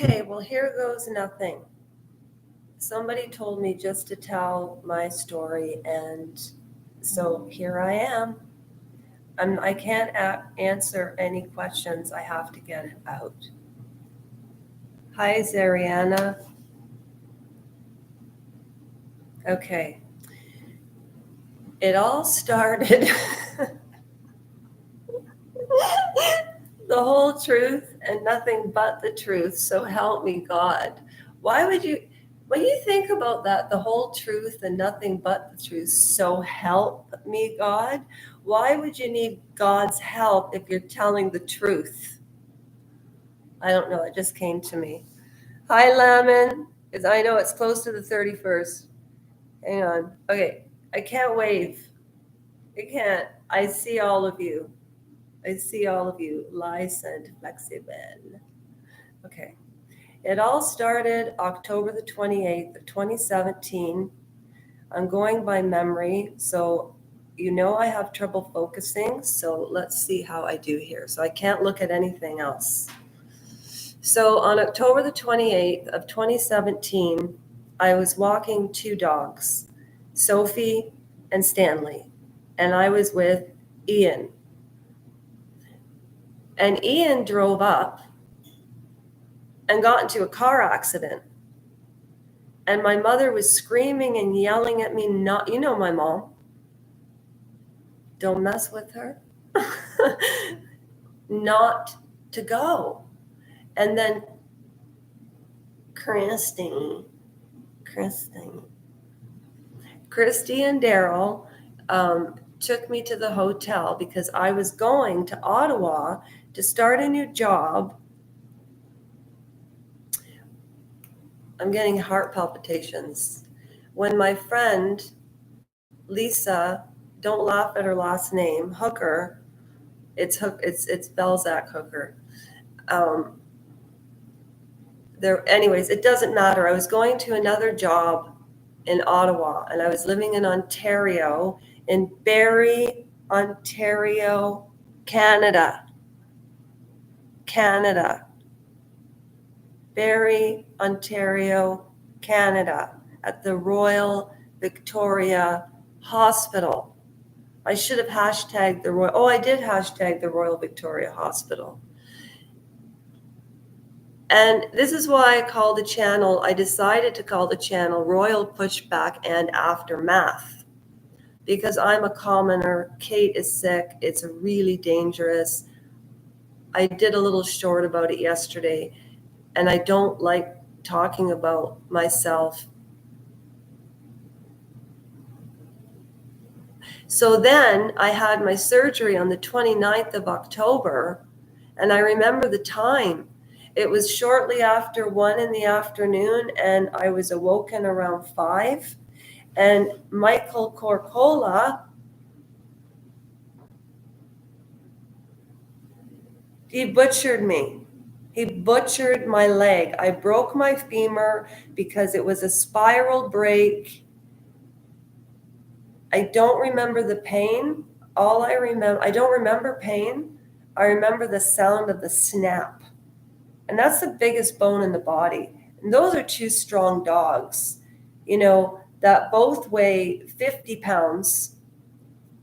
Okay, well, here goes nothing. Somebody told me just to tell my story, and so here I am. I can't answer any questions. I have to get it out. Hi, Zariana. Okay. It all started, the whole truth and nothing but the truth, so help me God. Why would you, when you think about that, the whole truth and nothing but the truth, so help me God, why would you need God's help if you're telling the truth? I don't know, it just came to me. Hi, Lemon, because I know it's close to the 31st. Hang on. Okay, I can't wave. I can't. I see all of you. I see all of you. Licensed, flexible. Okay. It all started October the 28th of 2017. I'm going by memory, so you know I have trouble focusing, so let's see how I do here. So I can't look at anything else. So on October the 28th of 2017, I was walking two dogs, Sophie and Stanley, and I was with Ian. And Ian drove up and got into a car accident. And my mother was screaming and yelling at me, not, you know, my mom, don't mess with her, not to go. And then Christy and Daryl took me to the hotel because I was going to Ottawa to start a new job. I'm getting heart palpitations. When my friend Lisa, don't laugh at her last name, Hooker, it's Belzac Hooker. Anyways, it doesn't matter. I was going to another job in Ottawa, and I was living in Ontario, in Barrie, Ontario, Canada. Barrie, Ontario, Canada, at the Royal Victoria Hospital. I should have hashtagged the Royal. Oh, I did hashtag the Royal Victoria Hospital. And this is why I decided to call the channel Royal Pushback and Aftermath, because I'm a commoner. Kate is sick. It's really dangerous. I did a little short about it yesterday, and I don't like talking about myself. So then I had my surgery on the 29th of October, and I remember the time. It was shortly after 1 p.m, and I was awoken around 5. And Michael Corcola, he butchered me. He butchered my leg. I broke my femur because it was a spiral break. I don't remember the pain. I don't remember pain. I remember the sound of the snap. And that's the biggest bone in the body. And those are two strong dogs, that both weigh 50 pounds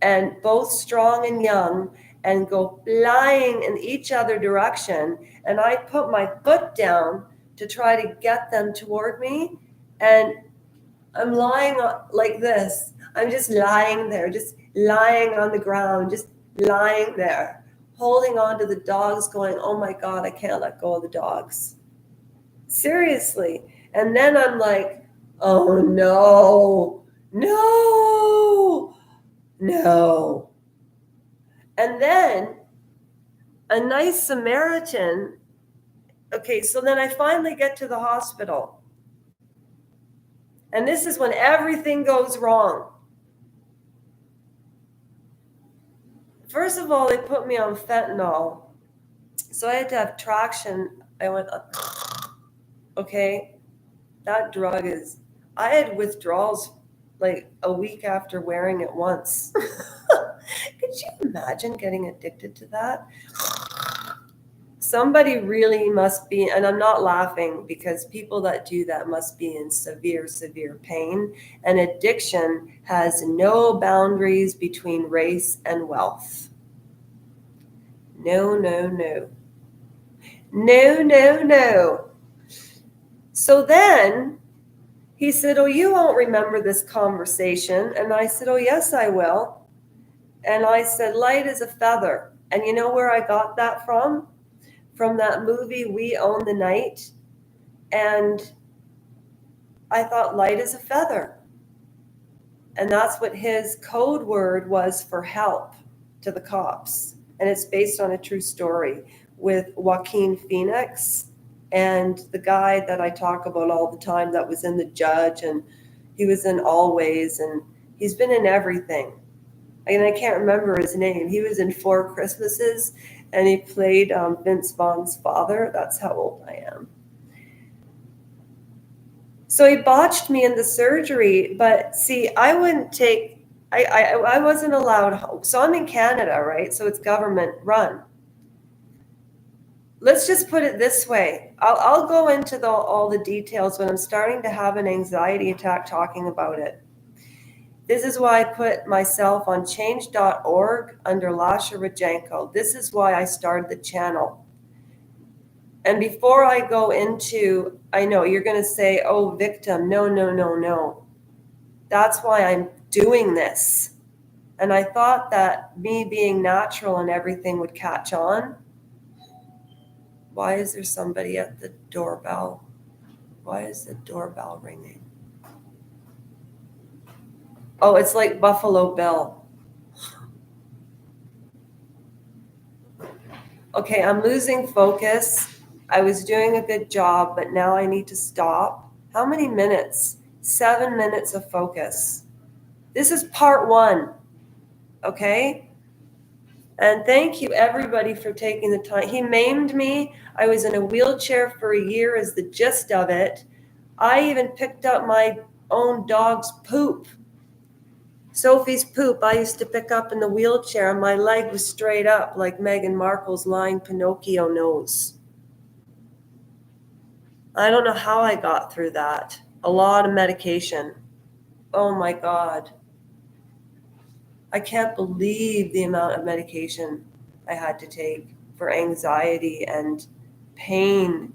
and both strong and young and go flying in each other direction. And I put my foot down to try to get them toward me. And I'm lying like this. I'm just lying there, just lying on the ground, just lying there, holding on to the dogs, going, oh my God, I can't let go of the dogs. Seriously. And then I'm like, oh no. And then a nice Samaritan, okay, so then I finally get to the hospital. And this is when everything goes wrong. First of all, they put me on fentanyl. So I had to have traction. I went, okay, that drug I had withdrawals like a week after wearing it once. Could you imagine getting addicted to that? Somebody really must be, and I'm not laughing, because people that do that must be in severe, severe pain. And addiction has no boundaries between race and wealth. No, no, no. No, no, no. So then he said, oh, you won't remember this conversation. And I said, oh, yes, I will. And I said, light as a feather. And you know where I got that from? From that movie, We Own the Night. And I thought, light as a feather. And that's what his code word was for help to the cops. And it's based on a true story with Joaquin Phoenix and the guy that I talk about all the time that was in The Judge, and he was in Always, and he's been in everything. And I can't remember his name. He was in Four Christmases, and he played Vince Vaughn's father. That's how old I am. So he botched me in the surgery, but see, I wouldn't take, I wasn't allowed home. So I'm in Canada, right? So it's government run. Let's just put it this way. I'll go into all the details when I'm starting to have an anxiety attack talking about it. This is why I put myself on change.org under Lasha Rajenko. This is why I started the channel. And before I go into, I know you're going to say, oh, victim. No, no, no, no. That's why I'm doing this. And I thought that me being natural and everything would catch on. Why is there somebody at the doorbell? Why is the doorbell ringing? Oh, it's like Buffalo Bill. Okay, I'm losing focus. I was doing a good job, but now I need to stop. How many minutes? 7 minutes of focus. This is part 1, okay? And thank you, everybody, for taking the time. He maimed me. I was in a wheelchair for a year is the gist of it. I even picked up my own dog's poop. Sophie's poop I used to pick up in the wheelchair, and my leg was straight up like Meghan Markle's lying Pinocchio nose. I don't know how I got through that. A lot of medication. Oh my God. I can't believe the amount of medication I had to take for anxiety and pain.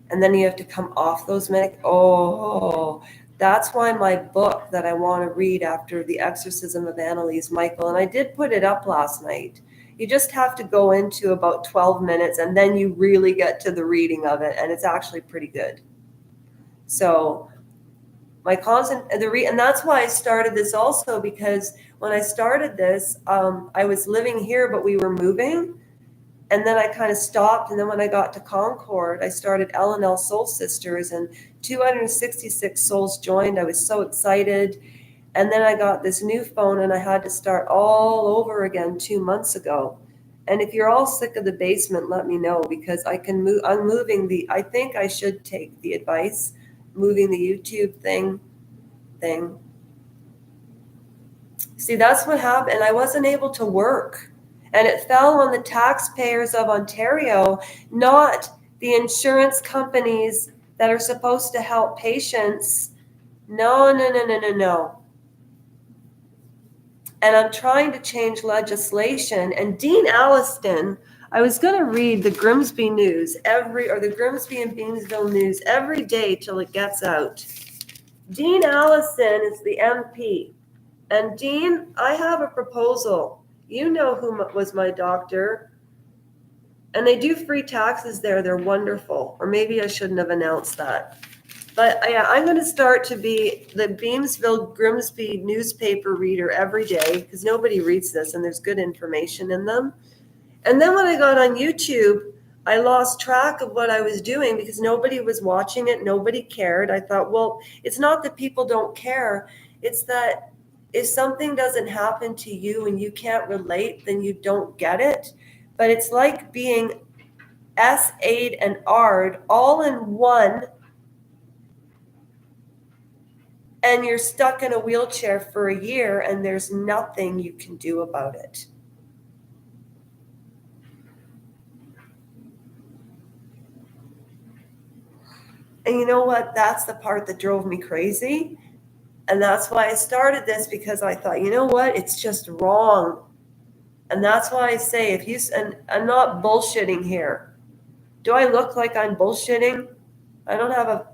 And then you have to come off those Oh, that's why my book that I want to read after The Exorcism of Annalise Michael, and I did put it up last night. You just have to go into about 12 minutes, and then you really get to the reading of it, and it's actually pretty good. So my constant, and that's why I started this also, because when I started this, I was living here, but we were moving. And then I kind of stopped. And then when I got to Concord, I started L&L Soul Sisters, and 266 souls joined. I was so excited. And then I got this new phone, and I had to start all over again 2 months ago. And if you're all sick of the basement, let me know, because I can move. I'm moving I think I should take the advice, moving the YouTube thing. See, that's what happened. And I wasn't able to work. And it fell on the taxpayers of Ontario, not the insurance companies that are supposed to help patients. No, no, no, no, no, no. And I'm trying to change legislation. And Dean Alliston, I was going to read the Grimsby News the Grimsby and Beamsville News every day till it gets out. Dean Allison is the MP. And Dean, I have a proposal. You know who was my doctor. And they do free taxes there. They're wonderful. Or maybe I shouldn't have announced that. But yeah, I'm going to start to be the Beamsville Grimsby newspaper reader every day, because nobody reads this and there's good information in them. And then when I got on YouTube, I lost track of what I was doing because nobody was watching it. Nobody cared. I thought, well, it's not that people don't care. It's that if something doesn't happen to you and you can't relate, then you don't get it. But it's like being S8 and ARD all in one, and you're stuck in a wheelchair for a year and there's nothing you can do about it. And you know what? That's the part that drove me crazy. And that's why I started this, because I thought, you know what? It's just wrong. And that's why I say, if you, and I'm not bullshitting here. Do I look like I'm bullshitting? I don't have a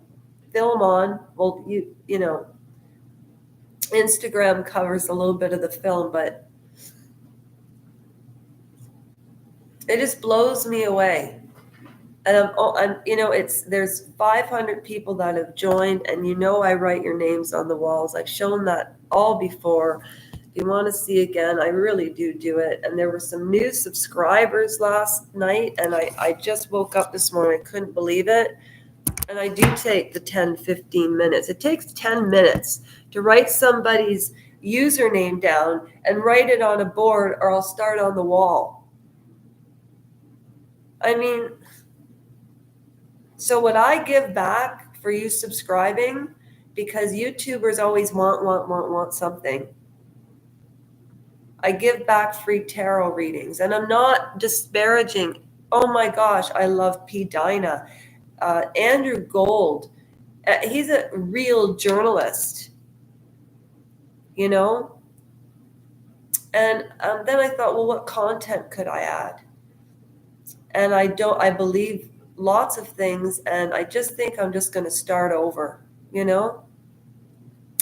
film on. Well, you know, Instagram covers a little bit of the film, but it just blows me away. And there's 500 people that have joined, and I write your names on the walls. I've shown that all before. If you want to see again, I really do it. And there were some new subscribers last night, and I just woke up this morning. I couldn't believe it. And I do take the 10, 15 minutes. It takes 10 minutes to write somebody's username down and write it on a board, or I'll start on the wall. I mean, so what I give back for you subscribing, because YouTubers always want something. I give back free tarot readings, and I'm not disparaging. Oh my gosh, I love P. Dinah. Andrew Gold, he's a real journalist, And then I thought, well, what content could I add? And I believe lots of things, and I just think I'm just going to start over, And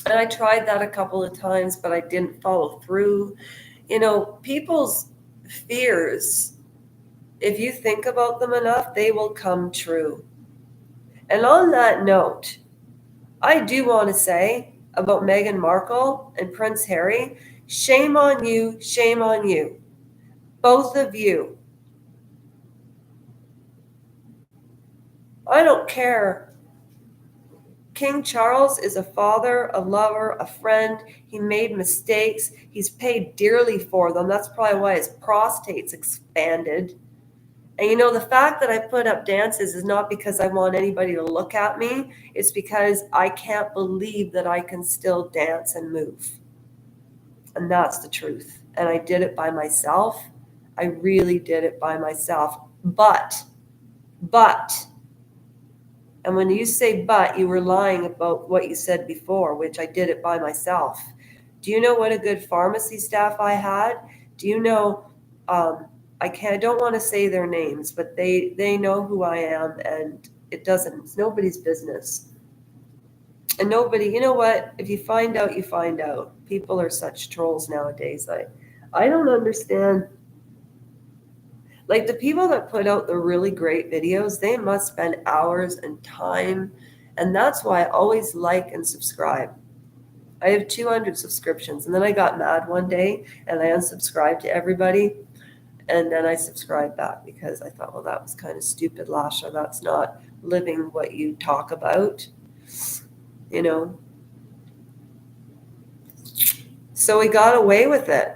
I tried that a couple of times, but I didn't follow through. People's fears, if you think about them enough, they will come true. And on that note, I do want to say about Meghan Markle and Prince Harry, shame on you, both of you. I don't care. King Charles is a father, a lover, a friend. He made mistakes. He's paid dearly for them. That's probably why his prostate's expanded. And the fact that I put up dances is not because I want anybody to look at me. It's because I can't believe that I can still dance and move. And that's the truth. And I did it by myself. I really did it by myself. But, and when you say but, you were lying about what you said before, which I did it by myself. Do you know what a good pharmacy staff I had? Do you know, I don't want to say their names, but they know who I am, and it's nobody's business. And nobody, you know what? If you find out, you find out. People are such trolls nowadays. I don't understand. Like, the people that put out the really great videos, they must spend hours and time. And that's why I always like and subscribe. I have 200 subscriptions. And then I got mad one day and I unsubscribed to everybody. And then I subscribed back because I thought, well, that was kind of stupid, Lasha. That's not living what you talk about, So we got away with it.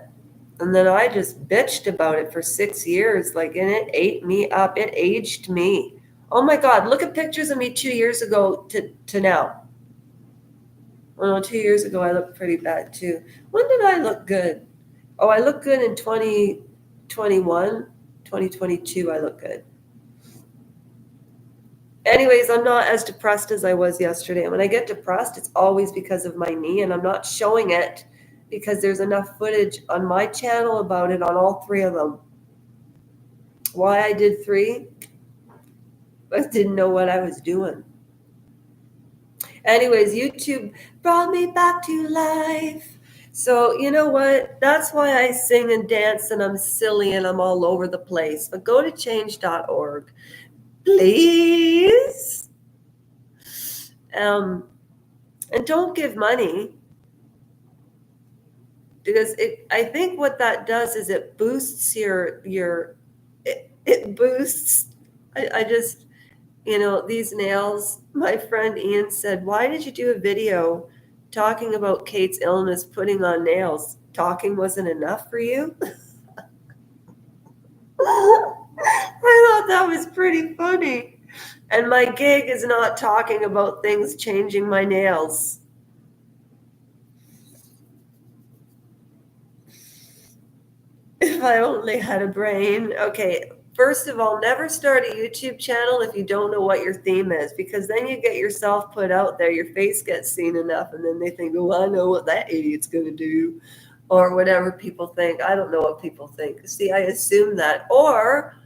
And then I just bitched about it for 6 years, and it ate me up. It aged me. Oh my God, look at pictures of me 2 years ago to now. Well, no, 2 years ago I looked pretty bad too. When did I look good? Oh, I looked good in 2021, 2022 I look good. Anyways, I'm not as depressed as I was yesterday. And when I get depressed, it's always because of my knee, and I'm not showing it because there's enough footage on my channel about it on all 3 of them. Why I did 3? I didn't know what I was doing. Anyways, YouTube brought me back to life. So you know what? That's why I sing and dance and I'm silly and I'm all over the place. But go to change.org, please. And don't give money, because I think what that does is it boosts it boosts. I just, these nails. My friend Ian said, why did you do a video talking about Kate's illness, putting on nails? Talking wasn't enough for you? I thought that was pretty funny. And my gig is not talking about things changing my nails. If I only had a brain. Okay, First of all, never start a YouTube channel if you don't know what your theme is, because then you get yourself put out there, your face gets seen enough, and then they think, oh, I know what that idiot's going to do, or whatever people think. I don't know what people think. See, I assume that. Or,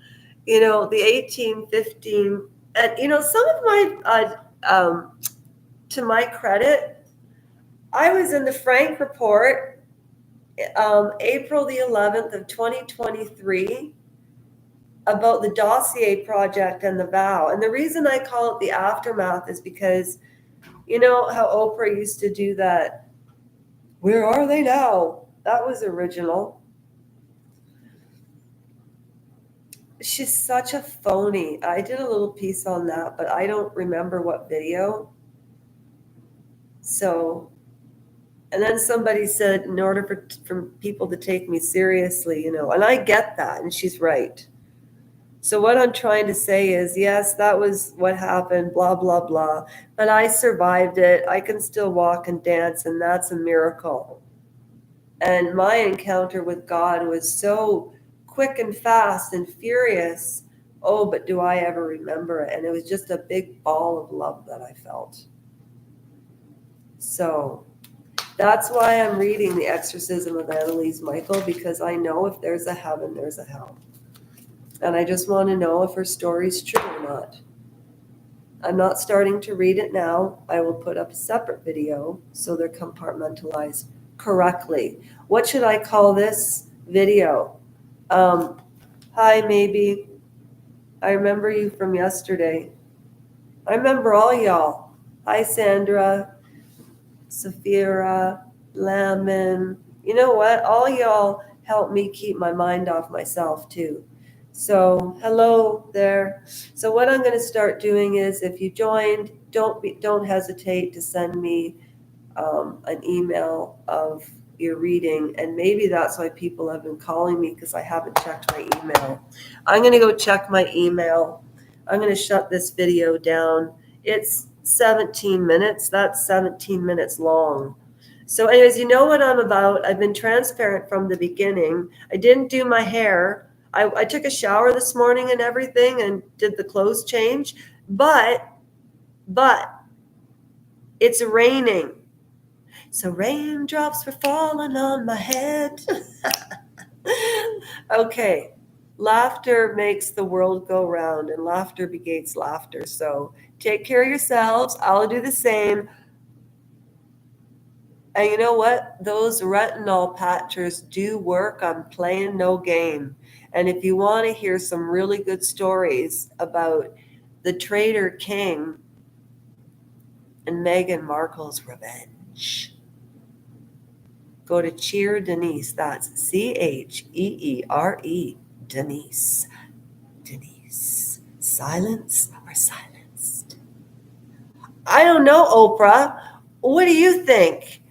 the 18, 15, and, some of my, to my credit, I was in the Frank Report, April the 11th of 2023, about the dossier project and the vow. And the reason I call it the aftermath is because you know how Oprah used to do that, where are they now? That was original. She's such a phony. I did a little piece on that, but I don't remember what video. So, and then somebody said, in order for people to take me seriously, and I get that, and she's right. So what I'm trying to say is, yes, that was what happened, blah, blah, blah. But I survived it. I can still walk and dance, and that's a miracle. And my encounter with God was so quick and fast and furious. Oh, but do I ever remember it? And it was just a big ball of love that I felt. So that's why I'm reading The Exorcism of Annalise Michael, because I know if there's a heaven, there's a hell. And I just want to know if her story's true or not. I'm not starting to read it now. I will put up a separate video so they're compartmentalized correctly. What should I call this video? Hi, maybe. I remember you from yesterday. I remember all y'all. Hi, Sandra, Saphira, Lemon. You know what? All y'all help me keep my mind off myself too. So hello there. So what I'm going to start doing is, if you joined, don't hesitate to send me an email of your reading, and maybe that's why people have been calling me, because I haven't checked my email. I'm going to go check my email. I'm going to shut this video down. It's 17 minutes. That's 17 minutes long. So anyways, you know what I'm about. I've been transparent from the beginning. I didn't do my hair. I took a shower this morning and everything and did the clothes change, but it's raining. So raindrops were falling on my head. Okay. Laughter makes the world go round, and laughter begets laughter. So take care of yourselves. I'll do the same. And you know what? Those retinol patches do work. I'm playing no game. And if you want to hear some really good stories about the traitor king and Meghan Markle's revenge, go to Cheer Denise. That's CHEERE Denise. Denise. Silence or silenced? I don't know, Oprah. What do you think?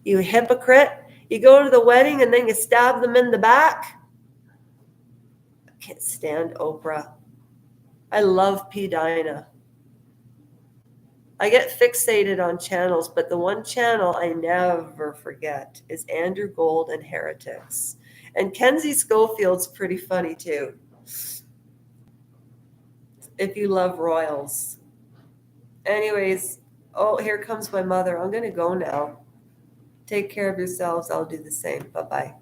You hypocrite. You go to the wedding and then you stab them in the back. I can't stand Oprah. I love P. Dinah. I get fixated on channels, but the one channel I never forget is Andrew Gold and Heretics. And Kenzie Schofield's pretty funny too, if you love royals. Anyways, oh, here comes my mother. I'm going to go now. Take care of yourselves. I'll do the same. Bye-bye.